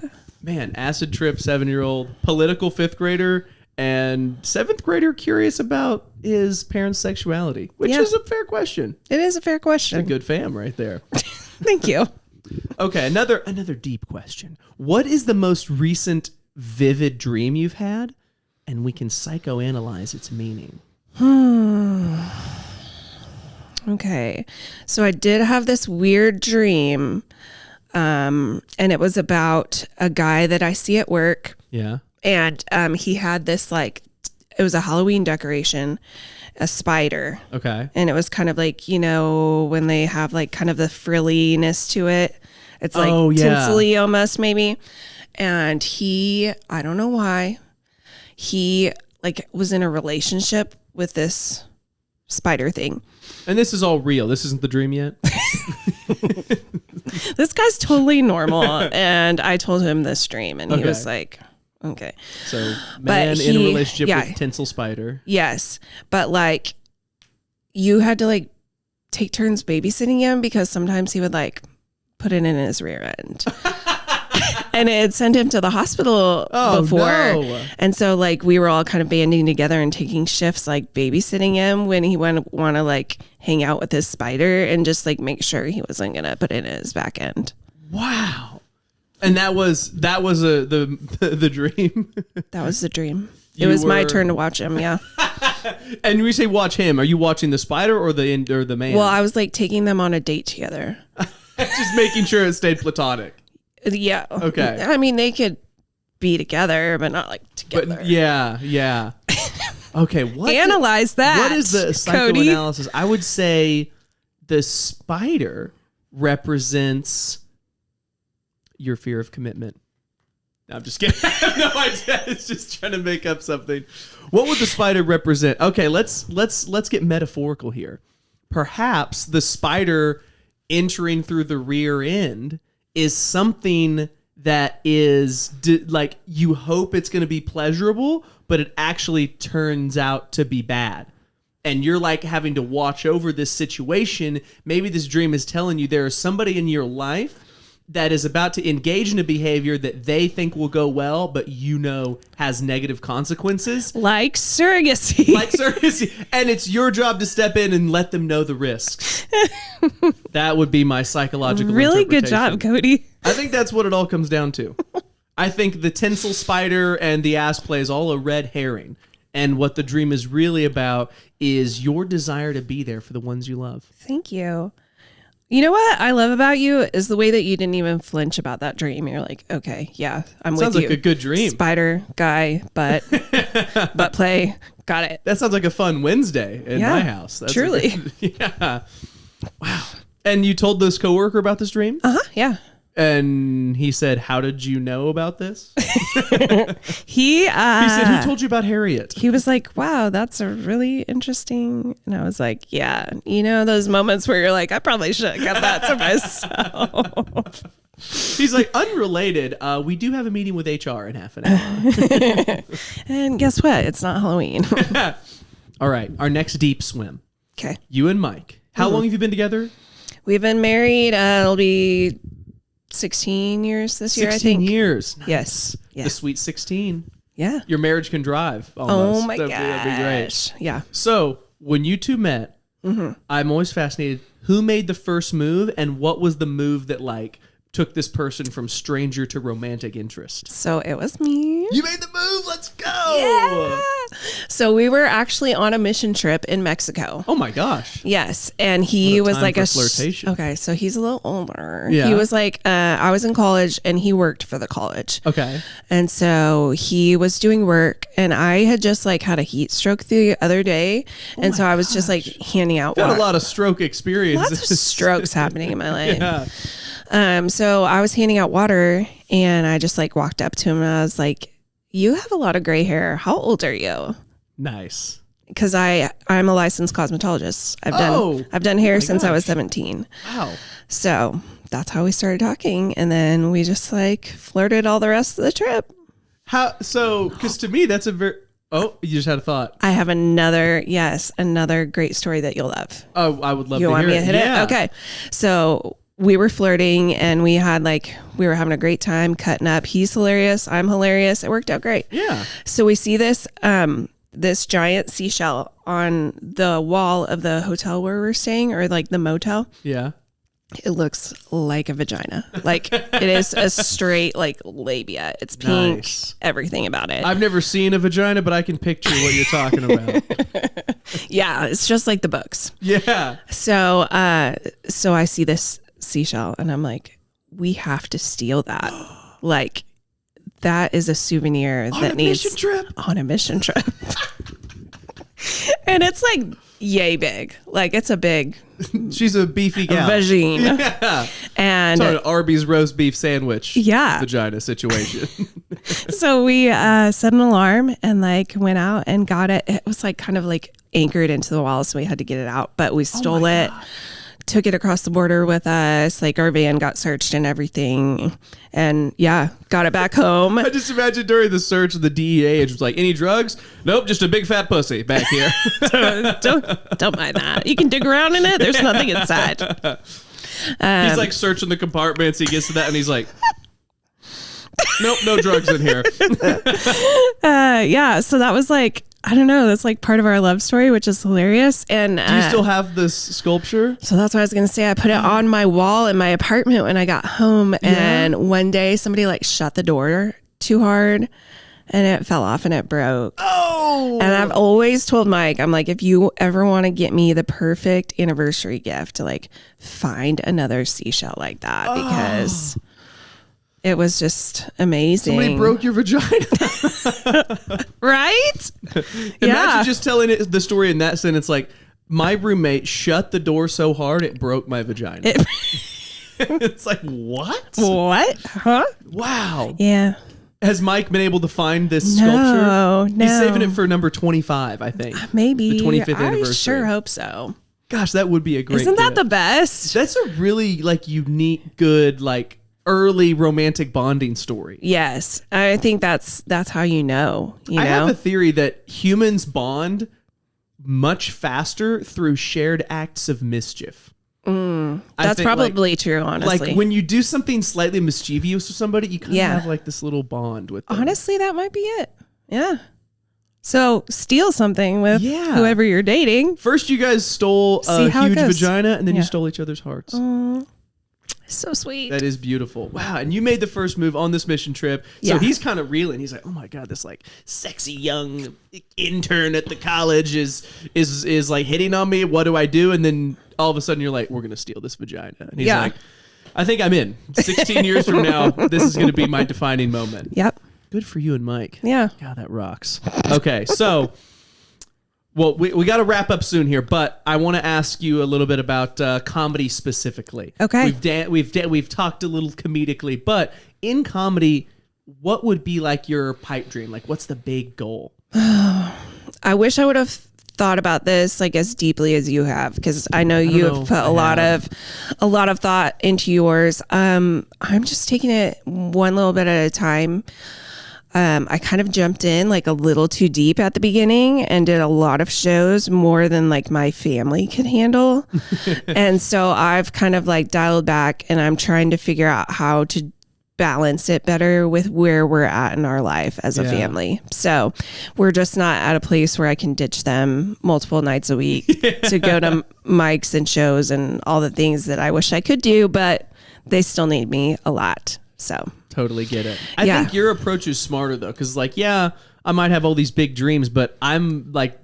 Man, acid trip, 7-year-old, political 5th grader, and 7th grader curious about his parents' sexuality, which is a fair question. It is a fair question. A good fam right there. Thank you. Okay, another deep question. What is the most recent vivid dream you've had? And we can psychoanalyze its meaning. Okay. So I did have this weird dream. And it was about a guy that I see at work. Yeah. And he had this, like, it was a Halloween decoration, a spider. Okay. And it was kind of like, when they have like kind of the frilliness to it. It's like tinsely almost maybe. And I don't know why, he like was in a relationship with this spider thing. And this is all real. This isn't the dream yet. This guy's totally normal. And I told him this dream and he was like, okay. So man in a relationship with tinsel spider. Yes. But like you had to like take turns babysitting him because sometimes he would like put it in his rear end. And it had sent him to the hospital before. No. And so like we were all kind of banding together and taking shifts like babysitting him when he want to like hang out with his spider and just like make sure he wasn't going to put it in his back end. Wow. And that was the dream. That was the dream. It was my turn to watch him. Yeah. And when you say watch him, are you watching the spider or the man? Well, I was like taking them on a date together. Just making sure it stayed platonic. Yeah. Okay. I mean, they could be together, but not like together. But yeah. Okay. Analyze that. What is the psychoanalysis? I would say the spider represents your fear of commitment. No, I'm just kidding. I have no idea. It's just trying to make up something. What would the spider represent? Okay, let's get metaphorical here. Perhaps the spider entering through the rear end is something that is like you hope it's going to be pleasurable, but it actually turns out to be bad. And you're like having to watch over this situation. Maybe this dream is telling you there is somebody in your life that is about to engage in a behavior that they think will go well, but has negative consequences. Like surrogacy. And it's your job to step in and let them know the risks. That would be my psychological Really good interpretation. job, Cody. I think that's what it all comes down to. I think the tinsel spider and the ass play is all a red herring. And what the dream is really about is your desire to be there for the ones you love. Thank you. You know what I love about you is the way that you didn't even flinch about that dream. You're like, okay, yeah, I'm with you. Sounds like a good dream. Spider guy, butt play. Got it. That sounds like a fun Wednesday in my house. That's truly. Yeah. Wow. And you told this coworker about this dream? Yeah. And he said, how did you know about this? He said, who told you about Harriet? He was like, wow, that's a really interesting. And I was like, yeah, those moments where you're like, I probably should have kept that to myself. He's like, unrelated. We do have a meeting with HR in half an hour. And guess what? It's not Halloween. All right. Our next deep swim. Okay. You and Mike. How long have you been together? We've been married. It'll be 16 years this year, I think. 16 years. Nice. Yes. Yeah. The sweet 16. Yeah. Your marriage can drive. Almost. Oh my gosh. That'd be great. Yeah. So when you two met, I'm always fascinated. Who made the first move and what was the move that like took this person from stranger to romantic interest? So it was me. You made the move. Let's go. Yeah. So we were actually on a mission trip in Mexico. Oh my gosh. Yes. And he What a was time like for flirtation. Okay. So he's a little older. Yeah. He was like, I was in college and he worked for the college. Okay. And so he was doing work and I had just like had a heat stroke the other day. And so I was just like handing out Got water. a lot of stroke experience. Lots of strokes happening in my life. Yeah. So I was handing out water and I just like walked up to him and I was like, you have a lot of gray hair. How old are you? Nice. Because I'm a licensed cosmetologist. I've done hair since I was 17. Wow. So that's how we started talking. And then we just like flirted all the rest of the trip. Because to me, that's a very... Oh, you just had a thought. I have another great story that you'll love. Oh, I would love You to want hear me to hit it? Okay. So we were flirting and we were having a great time cutting up. He's hilarious. I'm hilarious. It worked out great. Yeah. So we see this giant seashell on the wall of the hotel where we're staying, or like the motel. Yeah. It looks like a vagina. Like it is a straight like labia. It's pink. Nice. Everything about it. I've never seen a vagina, but I can picture what you're talking about. Yeah, it's just like the books. Yeah. So I see this seashell and I'm like, we have to steal that. Like that is a souvenir On that a needs mission trip? on a mission trip. And it's like yay big. Like it's a big She's a beefy gal. vagine. Yeah. And It's an Arby's roast beef sandwich. Yeah. Vagina situation. so we set an alarm and like went out and got it. It was like kind of like anchored into the wall, so we had to get it out. But we stole it, took it across the border with us. Like our van got searched and everything. And yeah, got it back home. I just imagine during the search, the DEA agent was like, any drugs? Nope, just a big fat pussy back here. don't mind that. You can dig around in it. There's nothing inside. He's like searching the compartments. He gets to that and he's like, nope, no drugs in here. Yeah, so that was like, I don't know, that's like part of our love story, which is hilarious. And do you still have this sculpture? So that's what I was going to say. I put it on my wall in my apartment when I got home. And one day somebody like shut the door too hard and it fell off and it broke. Oh! And I've always told Mike, I'm like, if you ever want to get me the perfect anniversary gift, to like find another seashell like that, because it was just amazing. Somebody broke your vagina. Right? Imagine just telling it the story in that sentence, like, my roommate shut the door so hard it broke my vagina. It's like, what? What? Huh? Wow. Yeah. Has Mike been able to find this sculpture? No. He's saving it for number 25, I think. Maybe. The 25th anniversary. I sure hope so. Gosh, that would be a great Isn't that gift. the best? That's a really, like, unique, good, like, early romantic bonding story. Yes. I think that's how you know. I have a theory that humans bond much faster through shared acts of mischief. That's probably true, honestly. Like when you do something slightly mischievous with somebody, you kind of have like this little bond with them. Honestly, that might be it. Yeah. So steal something with whoever you're dating. First, you guys stole a huge vagina, and then you stole each other's hearts. So sweet. That is beautiful. Wow. And you made the first move on this mission trip. So he's kind of reeling. He's like, oh my God, this like sexy young intern at the college is like hitting on me. What do I do? And then all of a sudden you're like, we're going to steal this vagina. And he's like, I think I'm in. 16 years from now, this is going to be my defining moment. Yep. Good for you and Mike. Yeah. God, that rocks. Okay. So, well, we got to wrap up soon here, but I want to ask you a little bit about comedy specifically. Okay. We've talked a little comedically, but in comedy, what would be like your pipe dream? Like, what's the big goal? I wish I would have thought about this like as deeply as you have, because I know you have put a lot of thought into yours. I'm just taking it one little bit at a time. I kind of jumped in like a little too deep at the beginning and did a lot of shows, more than like my family could handle. And so I've kind of like dialed back, and I'm trying to figure out how to balance it better with where we're at in our life as a family. So we're just not at a place where I can ditch them multiple nights a week to go to mics and shows and all the things that I wish I could do, but they still need me a lot. So totally get it. I think your approach is smarter though, because like, I might have all these big dreams, but I'm like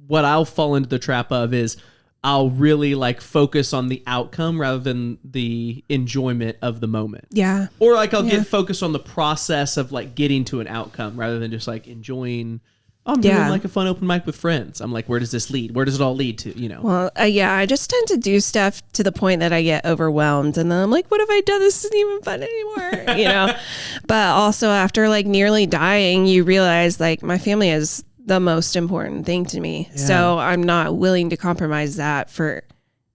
what I'll fall into the trap of is I'll really like focus on the outcome rather than the enjoyment of the moment. Yeah. Or like I'll get focused on the process of like getting to an outcome rather than just like enjoying. I'm doing like a fun open mic with friends. I'm like, where does this lead? Where does it all lead to? You know? Well, I just tend to do stuff to the point that I get overwhelmed, and then I'm like, what have I done? This isn't even fun anymore, you know? But also after like nearly dying, you realize like my family is the most important thing to me. Yeah. So I'm not willing to compromise that for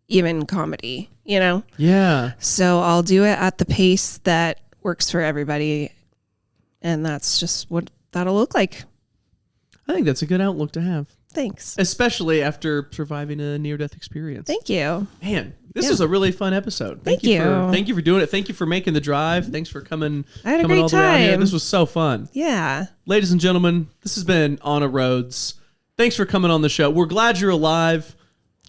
even comedy, you know? Yeah. So I'll do it at the pace that works for everybody. And that's just what that'll look like. I think that's a good outlook to have. Thanks. Especially after surviving a near-death experience. Thank you. Man, this was a really fun episode. Thank you. Thank you for doing it. Thank you for making the drive. Thanks for coming. I had a coming great all the way out here. time. This was so fun. Yeah. Ladies and gentlemen, this has been Anna Rhodes. Thanks for coming on the show. We're glad you're alive.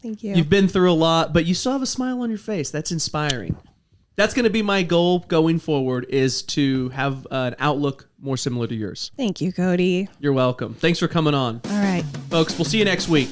Thank you. You've been through a lot, but you still have a smile on your face. That's inspiring. That's going to be my goal going forward, is to have an outlook more similar to yours. Thank you, Cody. You're welcome. Thanks for coming on. All right. Folks, we'll see you next week.